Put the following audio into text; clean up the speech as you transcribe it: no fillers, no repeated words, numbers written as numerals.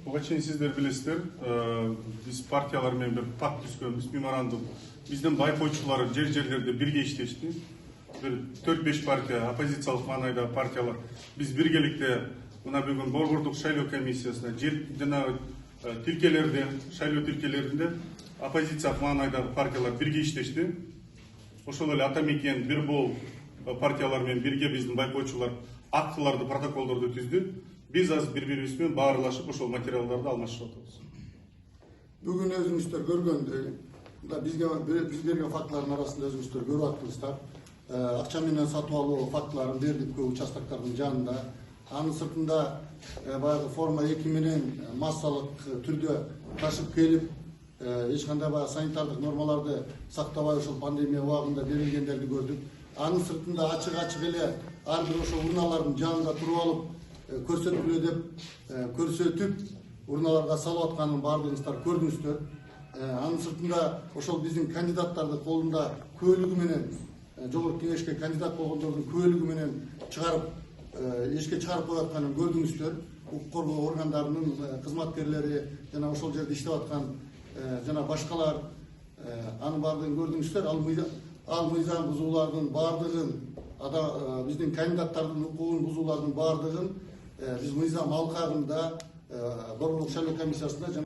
Буга чейин сиздер билесиздер, биз партиялар менен бир пакт түзгөнбүз, меморандум. Биздин байкоочулар жерлерде бирге иштешти. Бир 4-5 партия, оппозициялык маанайда партиялар. Биз биргеликте мына бүгүн Борбордук шайлоо комиссиясына жанагы тилкелерде, шайлоо тилкелеринде оппозициялык маанайдагы партиялар бирге иштешти. Ошол эле ата мекен, бир бол партиялар менен бирге биздин байкоочулар актыларды, протоколдорду түздү. Биз азыр бири-бирибиз менен баарлашып ошол материалдарды алмашып атабыз. Бүгүн өзүңүздөр көргөндөй, биз берген фактылардын арасында өзүңүздөр көрүп аттыңыздар. Акча менен сатып алуу фактыларын бердик көп участоктордун жанында. Анын сыртында баягы форма 2 менен массалык түрдө ташып келип, эч кандай санитардык нормаларды сактабай ошол пандемия убагында берилгендерди көрдүк. Анын сыртында ачык эле ар бир ошол урналардын жанында туруп алып көрсөткүлө деп көрсөтүп урналарга салып атканын баардыгыңыздар көрдүңүздөр. Анын сыртында ошол биздин кандидаттарды колунда күбөлүгү менен жогорку кеңешке кандидат болгондордун күбөлүгү менен чыгарып эшикке чыгарып коюатканын көрдүңүздөр. Укук коргоо органдарынын кызматкерлери жана ошол жерде иштеп аткан жана башкалар анын баардыгын көрдүңүздөр. Ал мыйзам бузуулардын баардыгын биздин кандидаттардын укугун бузуулардын баардыгын биз мыйзам алкагында Борбордук шайлоо комиссиясында